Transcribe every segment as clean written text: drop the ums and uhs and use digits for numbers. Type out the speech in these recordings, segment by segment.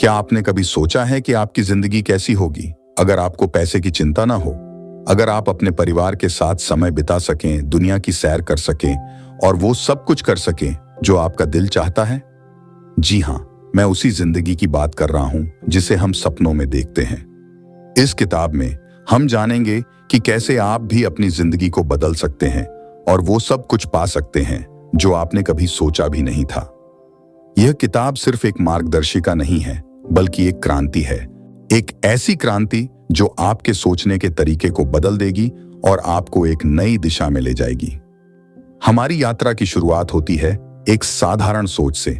क्या आपने कभी सोचा है कि आपकी जिंदगी कैसी होगी अगर आपको पैसे की चिंता ना हो, अगर आप अपने परिवार के साथ समय बिता सकें, दुनिया की सैर कर सकें और वो सब कुछ कर सकें जो आपका दिल चाहता है? जी हाँ, मैं उसी जिंदगी की बात कर रहा हूं जिसे हम सपनों में देखते हैं। इस किताब में हम जानेंगे कि कैसे आप भी अपनी जिंदगी को बदल सकते हैं और वो सब कुछ पा सकते हैं जो आपने कभी सोचा भी नहीं था। यह किताब सिर्फ एक मार्गदर्शिका नहीं है, बल्कि एक क्रांति है। एक ऐसी क्रांति जो आपके सोचने के तरीके को बदल देगी और आपको एक नई दिशा में ले जाएगी। हमारी यात्रा की शुरुआत होती है एक साधारण सोच से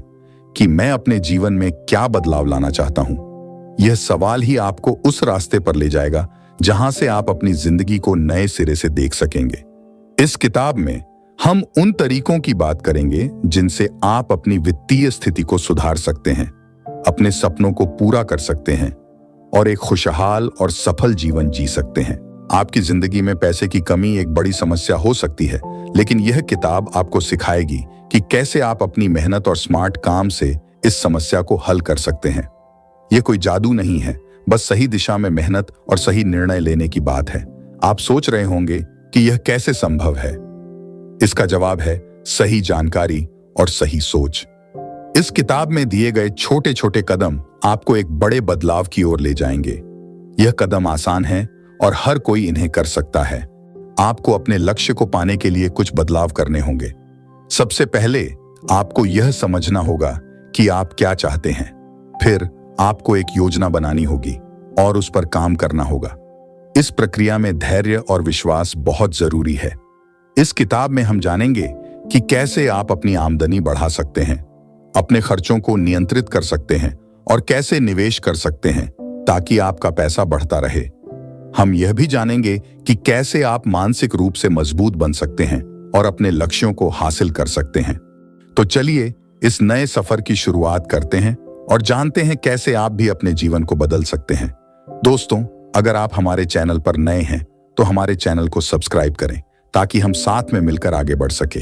कि मैं अपने जीवन में क्या बदलाव लाना चाहता हूं। यह सवाल ही आपको उस रास्ते पर ले जाएगा जहां से आप अपनी जिंदगी को नए सिरे से देख सकेंगे। इस किताब में हम उन तरीकों की बात करेंगे जिनसे आप अपनी वित्तीय स्थिति को सुधार सकते हैं, अपने सपनों को पूरा कर सकते हैं और एक खुशहाल और सफल जीवन जी सकते हैं। आपकी जिंदगी में पैसे की कमी एक बड़ी समस्या हो सकती है, लेकिन यह किताब आपको सिखाएगी कि कैसे आप अपनी मेहनत और स्मार्ट काम से इस समस्या को हल कर सकते हैं। यह कोई जादू नहीं है, बस सही दिशा में मेहनत और सही निर्णय लेने की बात है। आप सोच रहे होंगे कि यह कैसे संभव है? इसका जवाब है सही जानकारी और सही सोच। इस किताब में दिए गए छोटे छोटे कदम आपको एक बड़े बदलाव की ओर ले जाएंगे। यह कदम आसान है और हर कोई इन्हें कर सकता है। आपको अपने लक्ष्य को पाने के लिए कुछ बदलाव करने होंगे। सबसे पहले आपको यह समझना होगा कि आप क्या चाहते हैं। फिर आपको एक योजना बनानी होगी और उस पर काम करना होगा। इस प्रक्रिया में धैर्य और विश्वास बहुत जरूरी है। इस किताब में हम जानेंगे कि कैसे आप अपनी आमदनी बढ़ा सकते हैं, अपने खर्चों को नियंत्रित कर सकते हैं और कैसे निवेश कर सकते हैं ताकि आपका पैसा बढ़ता रहे। हम यह भी जानेंगे कि कैसे आप मानसिक रूप से मजबूत बन सकते हैं और अपने लक्ष्यों को हासिल कर सकते हैं। तो चलिए इस नए सफर की शुरुआत करते हैं और जानते हैं कैसे आप भी अपने जीवन को बदल सकते हैं। दोस्तों, अगर आप हमारे चैनल पर नए हैं तो हमारे चैनल को सब्सक्राइब करें ताकि हम साथ में मिलकर आगे बढ़ सके।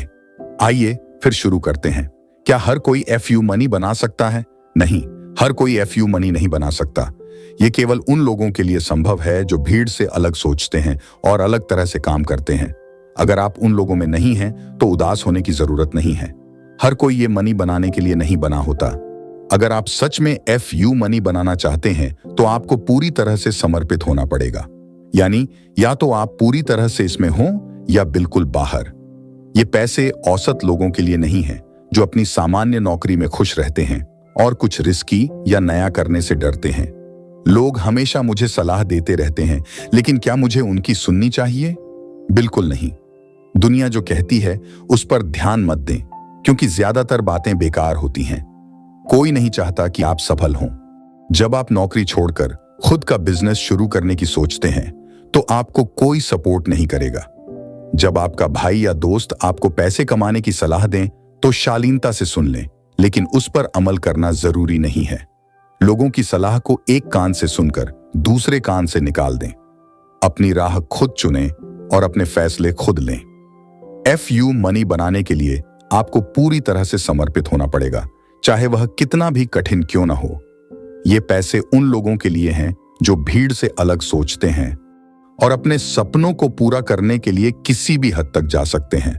आइए फिर शुरू करते हैं। क्या हर कोई FU मनी बना सकता है? नहीं, हर कोई FU मनी नहीं बना सकता। ये केवल उन लोगों के लिए संभव है जो भीड़ से अलग सोचते हैं और अलग तरह से काम करते हैं। अगर आप उन लोगों में नहीं हैं तो उदास होने की जरूरत नहीं है। हर कोई ये मनी बनाने के लिए नहीं बना होता। अगर आप सच में FU मनी बनाना चाहते हैं तो आपको पूरी तरह से समर्पित होना पड़ेगा। यानी या तो आप पूरी तरह से इसमें हों या बिल्कुल बाहर। ये पैसे औसत लोगों के लिए नहीं है जो अपनी सामान्य नौकरी में खुश रहते हैं और कुछ रिस्की या नया करने से डरते हैं। लोग हमेशा मुझे सलाह देते रहते हैं, लेकिन क्या मुझे उनकी सुननी चाहिए? बिल्कुल नहीं। दुनिया जो कहती है उस पर ध्यान मत दें, क्योंकि ज्यादातर बातें बेकार होती हैं। कोई नहीं चाहता कि आप सफल हों। जब आप नौकरी छोड़कर खुद का बिजनेस शुरू करने की सोचते हैं तो आपको कोई सपोर्ट नहीं करेगा। जब आपका भाई या दोस्त आपको पैसे कमाने की सलाह दें तो शालीनता से सुन लें, लेकिन उस पर अमल करना जरूरी नहीं है। लोगों की सलाह को एक कान से सुनकर दूसरे कान से निकाल दें। अपनी राह खुद चुनें और अपने फैसले खुद लें। FU मनी बनाने के लिए आपको पूरी तरह से समर्पित होना पड़ेगा, चाहे वह कितना भी कठिन क्यों ना हो। ये पैसे उन लोगों के लिए हैं जो भीड़ से अलग सोचते हैं और अपने सपनों को पूरा करने के लिए किसी भी हद तक जा सकते हैं।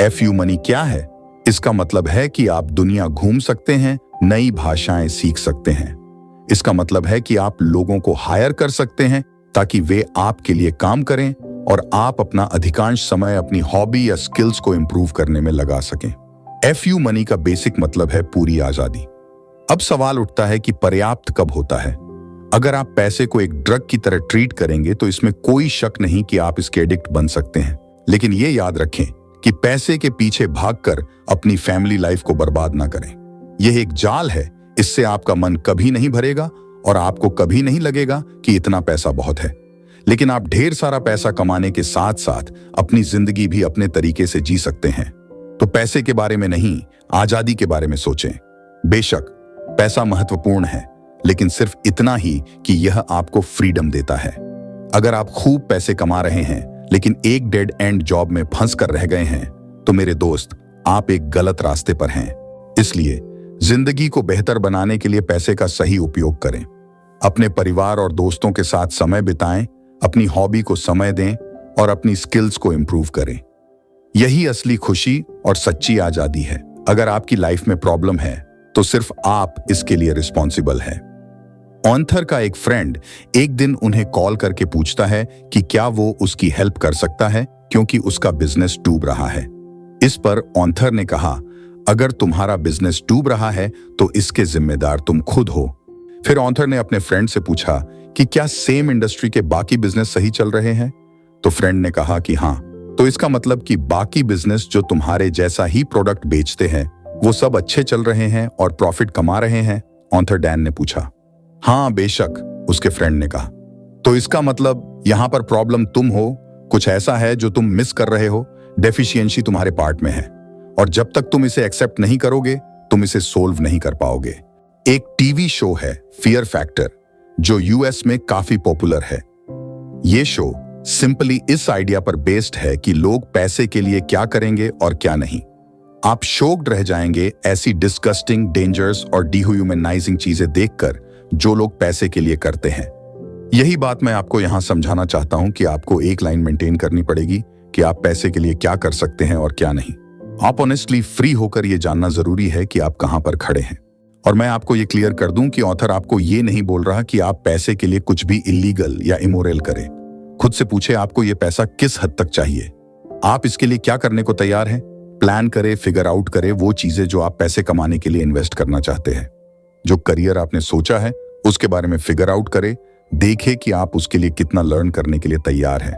FU मनी क्या है? इसका मतलब है कि आप दुनिया घूम सकते हैं, नई भाषाएं सीख सकते हैं। इसका मतलब है कि आप लोगों को हायर कर सकते हैं ताकि वे आपके लिए काम करें और आप अपना अधिकांश समय अपनी हॉबी या स्किल्स को इंप्रूव करने में लगा सकें। FU मनी का बेसिक मतलब है पूरी आजादी। अब सवाल उठता है कि पर्याप्त कब होता है? अगर आप पैसे को एक ड्रग की तरह ट्रीट करेंगे तो इसमें कोई शक नहीं कि आप इसके एडिक्ट बन सकते हैं। लेकिन ये याद रखें कि पैसे के पीछे भागकर अपनी फैमिली लाइफ को बर्बाद ना करें। यह एक जाल है। इससे आपका मन कभी नहीं भरेगा और आपको कभी नहीं लगेगा कि इतना पैसा बहुत है। लेकिन आप ढेर सारा पैसा कमाने के साथ साथ अपनी जिंदगी भी अपने तरीके से जी सकते हैं। तो पैसे के बारे में नहीं, आजादी के बारे में सोचें। बेशक पैसा महत्वपूर्ण है, लेकिन सिर्फ इतना ही कि यह आपको फ्रीडम देता है। अगर आप खूब पैसे कमा रहे हैं लेकिन एक डेड एंड जॉब में फंस कर रह गए हैं तो मेरे दोस्त, आप एक गलत रास्ते पर हैं। इसलिए जिंदगी को बेहतर बनाने के लिए पैसे का सही उपयोग करें। अपने परिवार और दोस्तों के साथ समय बिताएं, अपनी हॉबी को समय दें और अपनी स्किल्स को इंप्रूव करें। यही असली खुशी और सच्ची आजादी है। अगर आपकी लाइफ में प्रॉब्लम है तो सिर्फ आप इसके लिए रिस्पॉन्सिबल हैं। ऑन्थर का एक फ्रेंड एक दिन उन्हें कॉल करके पूछता है कि क्या वो उसकी हेल्प कर सकता है क्योंकि उसका बिजनेस डूब रहा है। इस पर ऑन्थर ने कहा, अगर तुम्हारा बिजनेस डूब रहा है तो इसके जिम्मेदार तुम खुद हो। फिर ऑन्थर ने अपने फ्रेंड से पूछा कि क्या सेम इंडस्ट्री के बाकी बिजनेस सही चल रहे हैं? तो फ्रेंड ने कहा कि हाँ। तो इसका मतलब कि बाकी बिजनेस जो तुम्हारे जैसा ही प्रोडक्ट बेचते हैं वो सब अच्छे चल रहे हैं और प्रॉफिट कमा रहे हैं? ऑन्थर डैन ने पूछा। हाँ बेशक, उसके फ्रेंड ने कहा। तो इसका मतलब यहां पर प्रॉब्लम तुम हो, कुछ ऐसा है जो तुम मिस कर रहे हो, डेफिशिएंसी तुम्हारे पार्ट में है और जब तक तुम इसे एक्सेप्ट नहीं करोगे तुम इसे सोल्व नहीं कर पाओगे। एक टीवी शो है फियर फैक्टर जो यूएस में काफी पॉपुलर है। यह शो सिंपली इस आइडिया पर बेस्ड है कि लोग पैसे के लिए क्या करेंगे और क्या नहीं। आप शॉक्ड रह जाएंगे ऐसी डिस्गस्टिंग, डेंजरस और डिह्यूमनाइजिंग चीजें देखकर जो लोग पैसे के लिए करते हैं। यही बात मैं आपको यहां समझाना चाहता हूं कि आपको एक लाइन मेंटेन करनी पड़ेगी कि आप पैसे के लिए क्या कर सकते हैं और क्या नहीं। आप ऑनेस्टली फ्री होकर यह जानना जरूरी है कि आप कहां पर खड़े हैं। और मैं आपको यह क्लियर कर दूं कि ऑथर आपको यह नहीं बोल रहा कि आप पैसे के लिए कुछ भी इलीगल या इमोरल करें। खुद से पूछे आपको यह पैसा किस हद तक चाहिए, आप इसके लिए क्या करने को तैयार हैं। प्लान करें, फिगर आउट करें वो चीजें जो आप पैसे कमाने के लिए इन्वेस्ट करना चाहते हैं। जो करियर आपने सोचा है उसके बारे में फिगर आउट करें, देखें कि आप उसके लिए कितना लर्न करने के लिए तैयार हैं।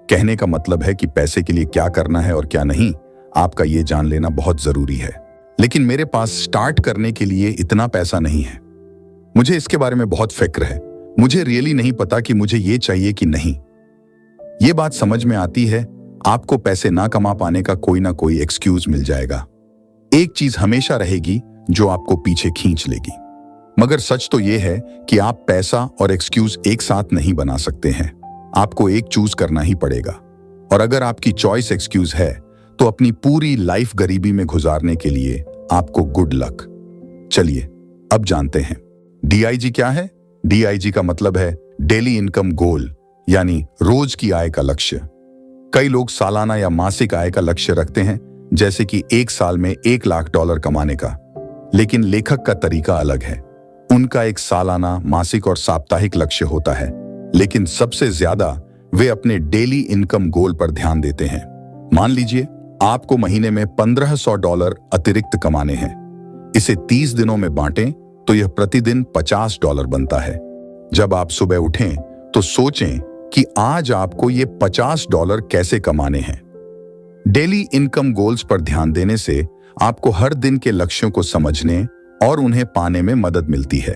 कहने का मतलब है कि पैसे के लिए क्या करना है और क्या नहीं, आपका ये जान लेना बहुत जरूरी है। लेकिन मेरे पास स्टार्ट करने के लिए इतना पैसा नहीं है, मुझे इसके बारे में बहुत फिक्र है, मुझे रियली नहीं पता कि मुझे ये चाहिए कि नहीं। ये बात समझ में आती है, आपको पैसे ना कमा पाने का कोई ना कोई एक्सक्यूज मिल जाएगा। एक चीज हमेशा रहेगी जो आपको पीछे खींच लेगी। मगर सच तो यह है कि आप पैसा और एक्सक्यूज एक साथ नहीं बना सकते हैं। आपको एक चूज करना ही पड़ेगा। और अगर आपकी चॉइस एक्सक्यूज है तो अपनी पूरी लाइफ गरीबी में गुजारने के लिए आपको गुड लक। चलिए अब जानते हैं डीआईजी क्या है। डीआईजी का मतलब है डेली इनकम गोल, यानी रोज की आय का लक्ष्य। कई लोग सालाना या मासिक आय का लक्ष्य रखते हैं, जैसे कि एक साल में $1,00,000 कमाने का। लेकिन लेखक का तरीका अलग है। उनका एक सालाना, मासिक और साप्ताहिक लक्ष्य होता है, लेकिन सबसे ज्यादा वे अपने डेली इनकम गोल पर ध्यान देते हैं। मान लीजिए आपको महीने में $1,500 अतिरिक्त कमाने हैं। इसे 30 दिनों में बांटें तो यह प्रतिदिन $50 बनता है। जब आप सुबह उठें तो सोचें कि आज आपको ये $50 कैसे कमाने हैं। डेली इनकम गोल्स पर ध्यान देने से आपको हर दिन के लक्ष्यों को समझने और उन्हें पाने में मदद मिलती है।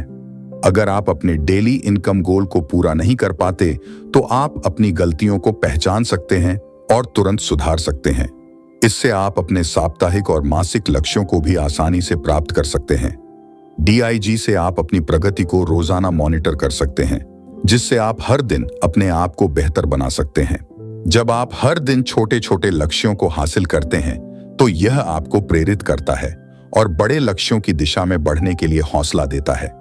अगर आप अपने डेली इनकम गोल को पूरा नहीं कर पाते तो आप अपनी गलतियों को पहचान सकते हैं और तुरंत सुधार सकते हैं। इससे आप अपने साप्ताहिक और मासिक लक्ष्यों को भी आसानी से प्राप्त कर सकते हैं। डीआईजी से आप अपनी प्रगति को रोजाना मॉनिटर कर सकते हैं, जिससे आप हर दिन अपने आप को बेहतर बना सकते हैं। जब आप हर दिन छोटे छोटे लक्ष्यों को हासिल करते हैं तो यह आपको प्रेरित करता है और बड़े लक्ष्यों की दिशा में बढ़ने के लिए हौसला देता है।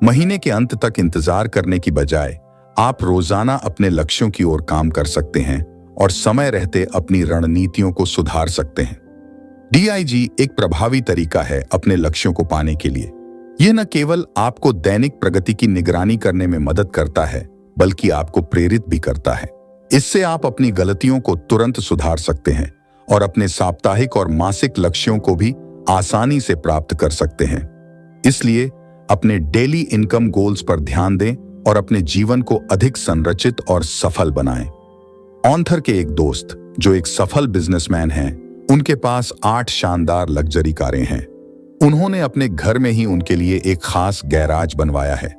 महीने के अंत तक इंतजार करने की बजाय आप रोजाना अपने लक्ष्यों की ओर काम कर सकते हैं और समय रहते अपनी रणनीतियों को सुधार सकते हैं। डीआईजी एक प्रभावी तरीका है अपने लक्ष्यों को पाने के लिए। यह न केवल आपको दैनिक प्रगति की निगरानी करने में मदद करता है, बल्कि आपको प्रेरित भी करता है। इससे आप अपनी गलतियों को तुरंत सुधार सकते हैं और अपने साप्ताहिक और मासिक लक्ष्यों को भी आसानी से प्राप्त कर सकते हैं। इसलिए अपने डेली इनकम गोल्स पर ध्यान दें और अपने जीवन को अधिक संरचित और सफल बनाएं। ऑन्थर के एक दोस्त जो एक सफल बिजनेसमैन हैं, उनके पास 8 शानदार लग्जरी कारें हैं। उन्होंने अपने घर में ही उनके लिए एक खास गैराज बनवाया है।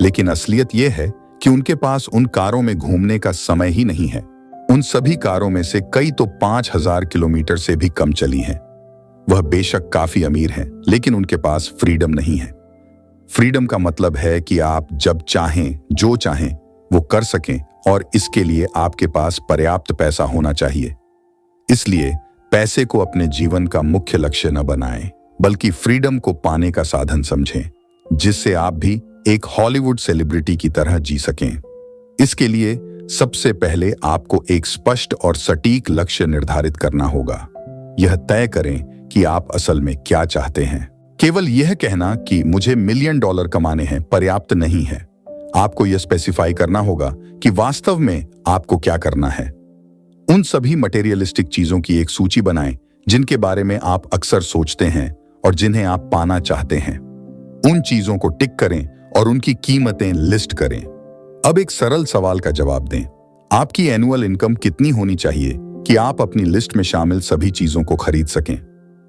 लेकिन असलियत यह है कि उनके पास उन कारों में घूमने का समय ही नहीं है। उन सभी कारों में से कई तो 5,000 किलोमीटर से भी कम चली हैं। वह बेशक काफी अमीर हैं, लेकिन उनके पास फ्रीडम नहीं है। फ्रीडम का मतलब है कि आप जब चाहें, जो चाहें, वो कर सकें और इसके लिए आपके पास पर्याप्त पैसा होना चाहिए। इसलिए पैसे को अपने जीवन का मुख्य लक्ष्य न बनाएं, बल्कि फ्रीडम को पाने का साधन समझें, जिससे आप भी एक हॉलीवुड सेलिब्रिटी की तरह जी सकें। इसके लिए सबसे पहले आपको एक स्पष्ट और सटीक लक्ष्य निर्धारित करना होगा। यह तय करें कि आप असल में क्या चाहते हैं। केवल यह कहना कि मुझे $1 मिलियन कमाने हैं पर्याप्त नहीं है। आपको यह स्पेसिफाई करना होगा कि वास्तव में आपको क्या करना है। उन सभी मटेरियलिस्टिक चीजों की एक सूची बनाएं जिनके बारे में आप अक्सर सोचते हैं और जिन्हें आप पाना चाहते हैं। उन चीजों को टिक करें और उनकी कीमतें लिस्ट करें। अब एक सरल सवाल का जवाब दें। आपकी एनुअल इनकम कितनी होनी चाहिए कि आप अपनी लिस्ट में शामिल सभी चीजों को खरीद सकें?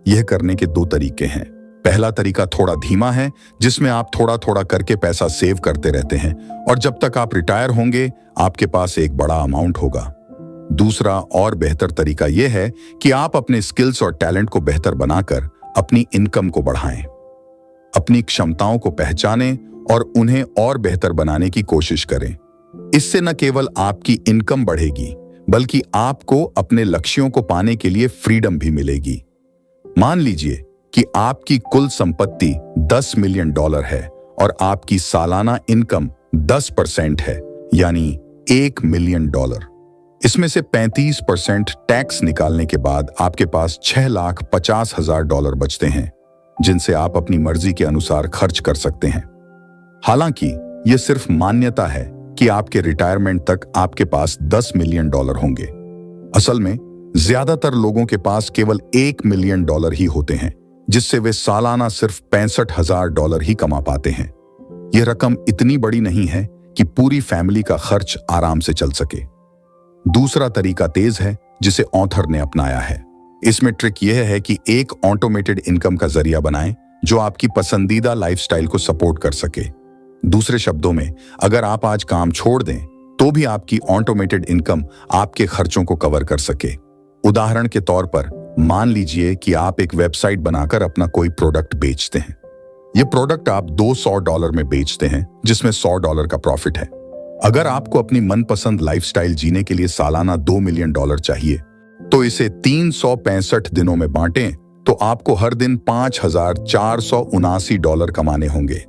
यह करने के 2 तरीके हैं। पहला तरीका थोड़ा धीमा है, जिसमें आप थोड़ा थोड़ा करके पैसा सेव करते रहते हैं और जब तक आप रिटायर होंगे आपके पास एक बड़ा अमाउंट होगा। दूसरा और बेहतर तरीका यह है कि आप अपने स्किल्स और टैलेंट को बेहतर बनाकर अपनी इनकम को बढ़ाएं। अपनी क्षमताओं को पहचानें और उन्हें और बेहतर बनाने की कोशिश करें। इससे न केवल आपकी इनकम बढ़ेगी, बल्कि आपको अपने लक्ष्यों को पाने के लिए फ्रीडम भी मिलेगी। मान लीजिए कि आपकी कुल संपत्ति $10 मिलियन है और आपकी सालाना इनकम 10% है, यानी $1 मिलियन। इसमें से 35% टैक्स निकालने के बाद आपके पास $6,50,000 बचते हैं, जिनसे आप अपनी मर्जी के अनुसार खर्च कर सकते हैं। हालांकि यह सिर्फ मान्यता है कि आपके रिटायरमेंट तक आपके पास $10 मिलियन होंगे। असल में ज्यादातर लोगों के पास केवल $1 मिलियन ही होते हैं, जिससे वे सालाना सिर्फ $65,000 ही कमा पाते हैं। यह रकम इतनी बड़ी नहीं है कि पूरी फैमिली का खर्च आराम से चल सके। दूसरा तरीका तेज है, जिसे ऑथर ने अपनाया है। इसमें ट्रिक यह है कि एक ऑटोमेटेड इनकम का जरिया बनाएं जो आपकी पसंदीदा लाइफस्टाइल को सपोर्ट कर सके। दूसरे शब्दों में, अगर आप आज काम छोड़ दें तो भी आपकी ऑटोमेटेड इनकम आपके खर्चों को कवर कर सके। उदाहरण के तौर पर मान लीजिए कि आप एक वेबसाइट बनाकर अपना कोई प्रोडक्ट बेचते हैं। यह प्रोडक्ट आप $200 में बेचते हैं, जिसमें $100 का प्रॉफिट है। अगर आपको अपनी मनपसंद लाइफस्टाइल जीने के लिए सालाना $2 मिलियन चाहिए, तो इसे 365 दिनों में बांटें तो आपको हर दिन $5,479 कमाने होंगे।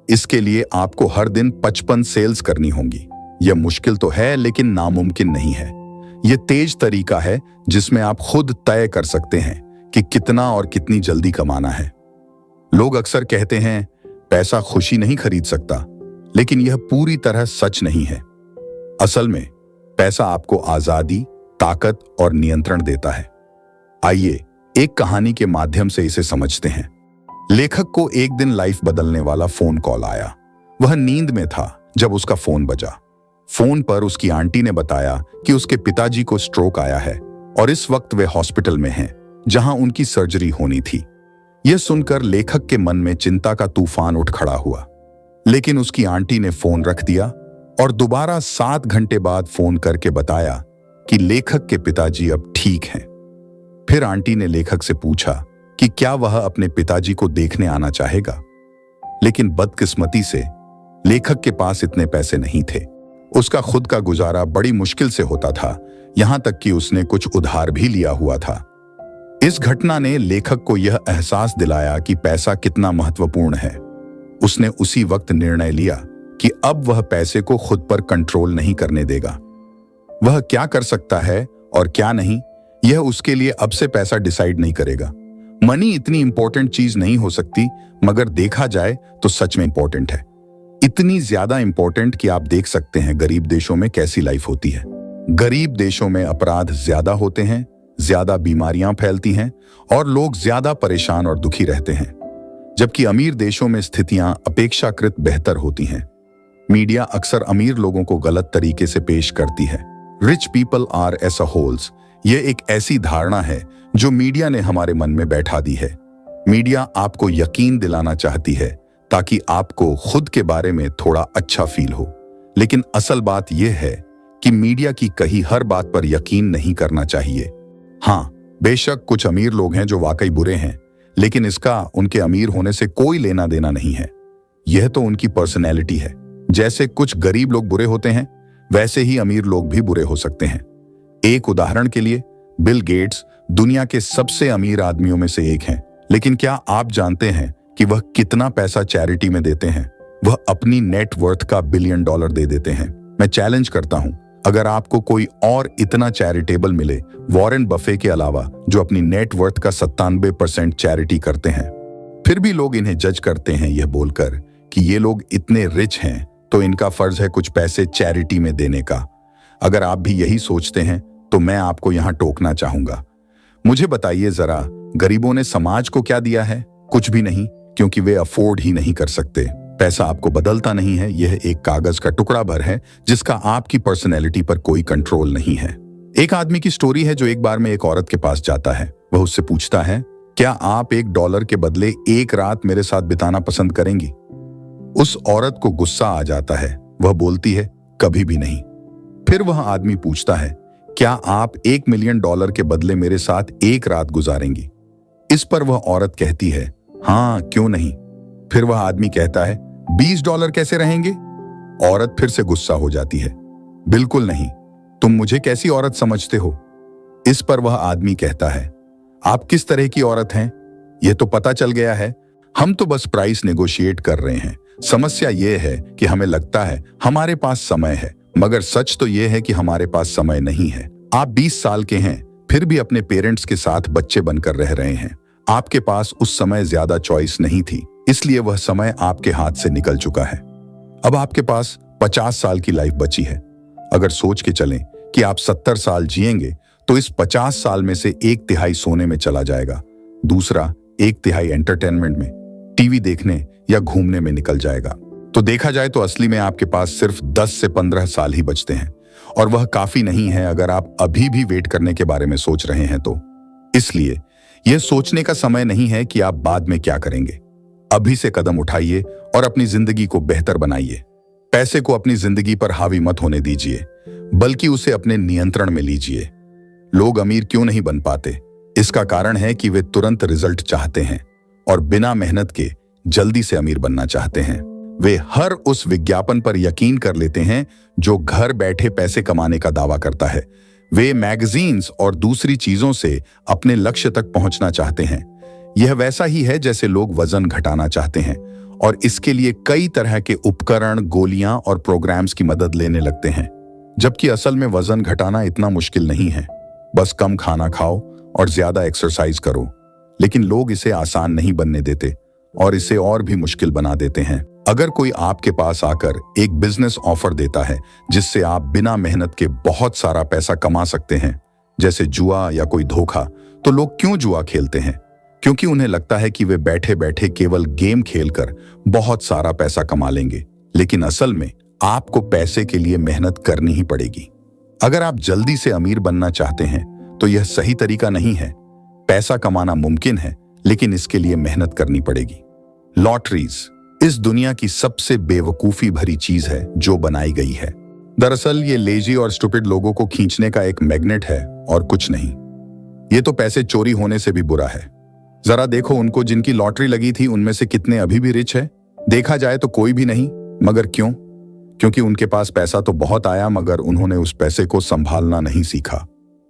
इसके लिए आपको हर दिन 55 सेल्स करनी होंगी। यह मुश्किल तो है, लेकिन नामुमकिन नहीं है। यह तेज तरीका है जिसमें आप खुद तय कर सकते हैं कि कितना और कितनी जल्दी कमाना है। लोग अक्सर कहते हैं पैसा खुशी नहीं खरीद सकता, लेकिन यह पूरी तरह सच नहीं है। असल में पैसा आपको आजादी, ताकत और नियंत्रण देता है। आइए एक कहानी के माध्यम से इसे समझते हैं। लेखक को एक दिन लाइफ बदलने वाला फोन कॉल आया। वह नींद में था जब उसका फोन बजा। फोन पर उसकी आंटी ने बताया कि उसके पिताजी को स्ट्रोक आया है और इस वक्त वे हॉस्पिटल में हैं, जहां उनकी सर्जरी होनी थी। यह सुनकर लेखक के मन में चिंता का तूफान उठ खड़ा हुआ, लेकिन उसकी आंटी ने फोन रख दिया और दोबारा 7 घंटे बाद फोन करके बताया कि लेखक के पिताजी अब ठीक हैं। फिर आंटी ने लेखक से पूछा कि क्या वह अपने पिताजी को देखने आना चाहेगा, लेकिन बदकिस्मती से लेखक के पास इतने पैसे नहीं थे। उसका खुद का गुजारा बड़ी मुश्किल से होता था, यहां तक कि उसने कुछ उधार भी लिया हुआ था। इस घटना ने लेखक को यह एहसास दिलाया कि पैसा कितना महत्वपूर्ण है। उसने उसी वक्त निर्णय लिया कि अब वह पैसे को खुद पर कंट्रोल नहीं करने देगा। वह क्या कर सकता है और क्या नहीं, यह उसके लिए अब से पैसा डिसाइड नहीं करेगा। मनी इतनी इंपॉर्टेंट चीज नहीं हो सकती, मगर देखा जाए तो सच में इंपॉर्टेंट है। इतनी ज्यादा इंपॉर्टेंट कि आप देख सकते हैं गरीब देशों में कैसी लाइफ होती है। गरीब देशों में अपराध ज्यादा होते हैं, ज्यादा बीमारियां फैलती हैं और लोग ज्यादा परेशान और दुखी रहते हैं, जबकि अमीर देशों में स्थितियां अपेक्षाकृत बेहतर होती हैं। मीडिया अक्सर अमीर लोगों को गलत तरीके से पेश करती है। Rich people are assholes, यह एक ऐसी धारणा है जो मीडिया ने हमारे मन में बैठा दी है। मीडिया आपको यकीन दिलाना चाहती है ताकि आपको खुद के बारे में थोड़ा अच्छा फील हो, लेकिन असल बात यह है कि मीडिया की कही हर बात पर यकीन नहीं करना चाहिए। हाँ, बेशक कुछ अमीर लोग हैं जो वाकई बुरे हैं, लेकिन इसका उनके अमीर होने से कोई लेना देना नहीं है। यह तो उनकी पर्सनैलिटी है। जैसे कुछ गरीब लोग बुरे होते हैं, वैसे ही अमीर लोग भी बुरे हो सकते हैं। एक उदाहरण के लिए, बिल गेट्स दुनिया के सबसे अमीर आदमियों में से एक हैं, लेकिन क्या आप जानते हैं कि वह कितना पैसा चैरिटी में देते हैं? वह अपनी नेट वर्थ का $1 बिलियन दे देते हैं। मैं चैलेंज करता हूं, अगर आपको कोई और इतना चैरिटेबल मिले वॉरेन बफे के अलावा, जो अपनी नेट वर्थ का 97% चैरिटी करते हैं, फिर भी लोग इन्हें जज करते हैं यह बोलकर कि ये लोग इतने रिच हैं तो इनका फर्ज है कुछ पैसे चैरिटी में देने का। अगर आप भी यही सोचते हैं तो मैं आपको यहां टोकना चाहूंगा। मुझे बताइए जरा, गरीबों ने समाज को क्या दिया है? कुछ भी नहीं, क्योंकि वे अफोर्ड ही नहीं कर सकते। पैसा आपको बदलता नहीं है, यह एक कागज का टुकड़ा भर है जिसका आपकी पर्सनैलिटी पर कोई कंट्रोल नहीं है। एक आदमी की स्टोरी है जो एक बार में एक औरत के पास जाता है। वह उससे पूछता है, क्या आप $1 के बदले एक रात मेरे साथ बिताना पसंद करेंगी? उस औरत को गुस्सा आ जाता है। वह बोलती है, कभी भी नहीं। फिर वह आदमी पूछता है, क्या आप $1 मिलियन के बदले मेरे साथ एक रात गुजारेंगी? इस पर वह औरत कहती है, हाँ क्यों नहीं। फिर वह आदमी कहता है, $20 कैसे रहेंगे? औरत फिर से गुस्सा हो जाती है, बिल्कुल नहीं, तुम मुझे कैसी औरत समझते हो? इस पर वह आदमी कहता है, आप किस तरह की औरत हैं यह तो पता चल गया है, हम तो बस प्राइस नेगोशिएट कर रहे हैं। समस्या यह है कि हमें लगता है हमारे पास समय है, मगर सच तो यह है कि हमारे पास समय नहीं है। आप 20 साल के हैं, फिर भी अपने पेरेंट्स के साथ बच्चे बनकर रह रहे हैं। आपके पास उस समय ज्यादा चॉइस नहीं थी, इसलिए वह समय आपके हाथ से निकल चुका है। अब आपके पास 50 साल की लाइफ बची है। अगर सोच के चलें कि आप 70 साल जिएंगे तो इस 50 साल में से 1/3 सोने में चला जाएगा, दूसरा 1/3 एंटरटेनमेंट में, टीवी देखने या घूमने में निकल जाएगा। तो देखा जाए तो असली में आपके पास सिर्फ 10 से 15 साल ही बचते हैं, और वह काफी नहीं है अगर आप अभी भी वेट करने के बारे में सोच रहे हैं तो। इसलिए यह सोचने का समय नहीं है कि आप बाद में क्या करेंगे। अभी से कदम उठाइए और अपनी जिंदगी को बेहतर बनाइए। पैसे को अपनी जिंदगी पर हावी मत होने दीजिए, बल्कि उसे अपने नियंत्रण में लीजिए। लोग अमीर क्यों नहीं बन पाते? इसका कारण है कि वे तुरंत रिजल्ट चाहते हैं और बिना मेहनत के जल्दी से अमीर बनना चाहते हैं। वे हर उस विज्ञापन पर यकीन कर लेते हैं जो घर बैठे पैसे कमाने का दावा करता है। वे मैगजीन्स और दूसरी चीजों से अपने लक्ष्य तक पहुंचना चाहते हैं। यह वैसा ही है जैसे लोग वजन घटाना चाहते हैं और इसके लिए कई तरह के उपकरण, गोलियां और प्रोग्राम्स की मदद लेने लगते हैं, जबकि असल में वजन घटाना इतना मुश्किल नहीं है। बस कम खाना खाओ और ज्यादा एक्सरसाइज करो। लेकिन लोग इसे आसान नहीं बनने देते और इसे और भी मुश्किल बना देते हैं। अगर कोई आपके पास आकर एक बिजनेस ऑफर देता है जिससे आप बिना मेहनत के बहुत सारा पैसा कमा सकते हैं, जैसे जुआ या कोई धोखा, तो लोग क्यों जुआ खेलते हैं? क्योंकि उन्हें लगता है कि वे बैठे बैठे केवल गेम खेलकर बहुत सारा पैसा कमा लेंगे। लेकिन असल में आपको पैसे के लिए मेहनत करनी ही पड़ेगी। अगर आप जल्दी से अमीर बनना चाहते हैं तो यह सही तरीका नहीं है। पैसा कमाना मुमकिन है, लेकिन इसके लिए मेहनत करनी पड़ेगी। लॉटरीज इस दुनिया की सबसे बेवकूफी भरी चीज है जो बनाई गई है। दरअसल ये लेजी और स्टूपिड लोगों को खींचने का एक मैग्नेट है और कुछ नहीं। ये तो पैसे चोरी होने से भी बुरा है। जरा देखो उनको जिनकी लॉटरी लगी थी, उनमें से कितने अभी भी रिच है? देखा जाए तो कोई भी नहीं। मगर क्यों? क्योंकि उनके पास पैसा तो बहुत आया, मगर उन्होंने उस पैसे को संभालना नहीं सीखा।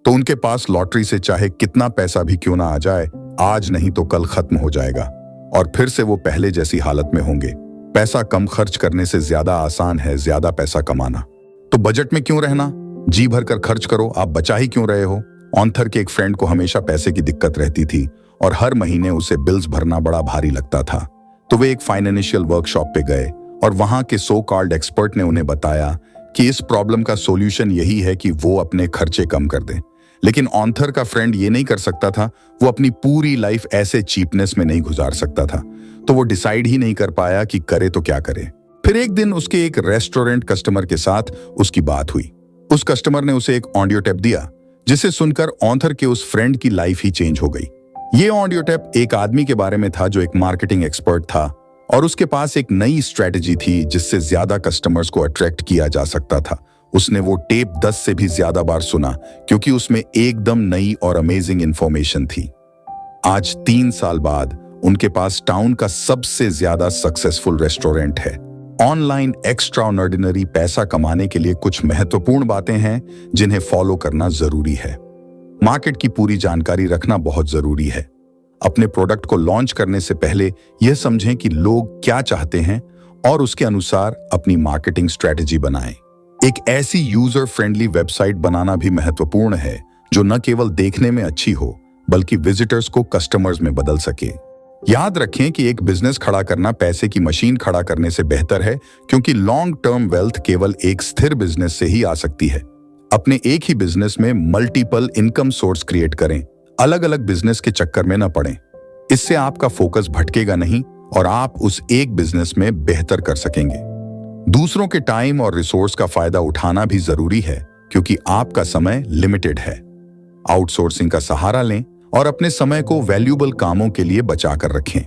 तो उनके पास लॉटरी से चाहे कितना पैसा भी क्यों ना आ जाए, आज नहीं तो कल खत्म हो जाएगा और फिर से वो पहले जैसी हालत में होंगे। पैसा कम खर्च करने से ज्यादा आसान है ज्यादा पैसा कमाना। तो बजट में क्यों रहना? जी भर कर खर्च करो। आप बचा ही क्यों रहे हो? ऑन्थर के एक फ्रेंड को हमेशा पैसे की दिक्कत रहती थी और हर महीने उसे बिल्स भरना बड़ा भारी लगता था। तो वे एक फाइनेंशियल वर्कशॉप पे गए और वहां के सो कॉल्ड एक्सपर्ट ने उन्हें बताया कि इस प्रॉब्लम का सॉल्यूशन यही है कि वो अपने खर्चे कम कर दें। लेकिन ऑन्थर का फ्रेंड ये नहीं कर सकता था। वो अपनी पूरी लाइफ ऐसे चीपनेस में नहीं गुजार सकता था। तो वो डिसाइड ही नहीं कर पाया कि करे तो क्या करे। फिर एक दिन उसके एक रेस्टोरेंट कस्टमर के साथ उसकी बात हुई। उस कस्टमर ने उसे एक ऑडियो टेप दिया, जिसे सुनकर ऑन्थर के उस फ्रेंड की लाइफ ही चेंज हो गई। ये ऑडियो टेप एक आदमी के बारे में था जो एक मार्केटिंग एक्सपर्ट था और उसके पास एक नई स्ट्रेटजी थी जिससे ज्यादा कस्टमर्स को अट्रैक्ट किया जा सकता था। उसने वो टेप 10 से भी ज्यादा बार सुना क्योंकि उसमें एकदम नई और अमेजिंग इंफॉर्मेशन थी। आज 3 साल बाद उनके पास टाउन का सबसे ज्यादा सक्सेसफुल रेस्टोरेंट है। ऑनलाइन एक्स्ट्राऑर्डिनरी पैसा कमाने के लिए कुछ महत्वपूर्ण बातें हैं जिन्हें फॉलो करना जरूरी है। मार्केट की पूरी जानकारी रखना बहुत जरूरी है। अपने प्रोडक्ट को लॉन्च करने से पहले यह समझें कि लोग क्या चाहते हैं और उसके अनुसार अपनी मार्केटिंग स्ट्रेटेजी बनाएं। एक ऐसी यूजर फ्रेंडली वेबसाइट बनाना भी महत्वपूर्ण है जो न केवल देखने में अच्छी हो बल्कि विजिटर्स को कस्टमर्स में बदल सके। याद रखें कि एक बिजनेस खड़ा करना पैसे की मशीन खड़ा करने से बेहतर है, क्योंकि लॉन्ग टर्म वेल्थ केवल एक स्थिर बिजनेस से ही आ सकती है। अपने एक ही बिजनेस में मल्टीपल इनकम सोर्स क्रिएट करें, अलग अलग बिजनेस के चक्कर में न पड़ें। इससे आपका फोकस भटकेगा नहीं और आप उस एक बिजनेस में बेहतर कर सकेंगे। दूसरों के टाइम और रिसोर्स का फायदा उठाना भी जरूरी है, क्योंकि आपका समय लिमिटेड है। आउटसोर्सिंग का सहारा लें और अपने समय को वैल्यूएबल कामों के लिए बचा कर रखें।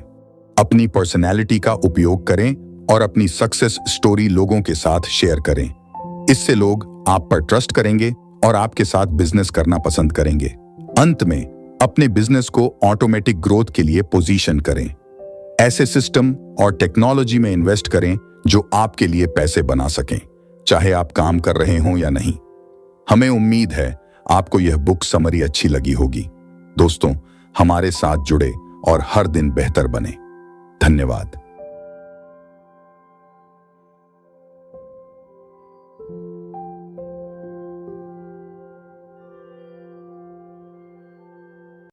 अपनी पर्सनैलिटी का उपयोग करें और अपनी सक्सेस स्टोरी लोगों के साथ शेयर करें। इससे लोग आप पर ट्रस्ट करेंगे और आपके साथ बिजनेस करना पसंद करेंगे। अंत में अपने बिजनेस को ऑटोमेटिक ग्रोथ के लिए पोजीशन करें। ऐसे सिस्टम और टेक्नोलॉजी में इन्वेस्ट करें जो आपके लिए पैसे बना सकें, चाहे आप काम कर रहे हों या नहीं। हमें उम्मीद है आपको यह बुक समरी अच्छी लगी होगी। दोस्तों, हमारे साथ जुड़े और हर दिन बेहतर बने। धन्यवाद।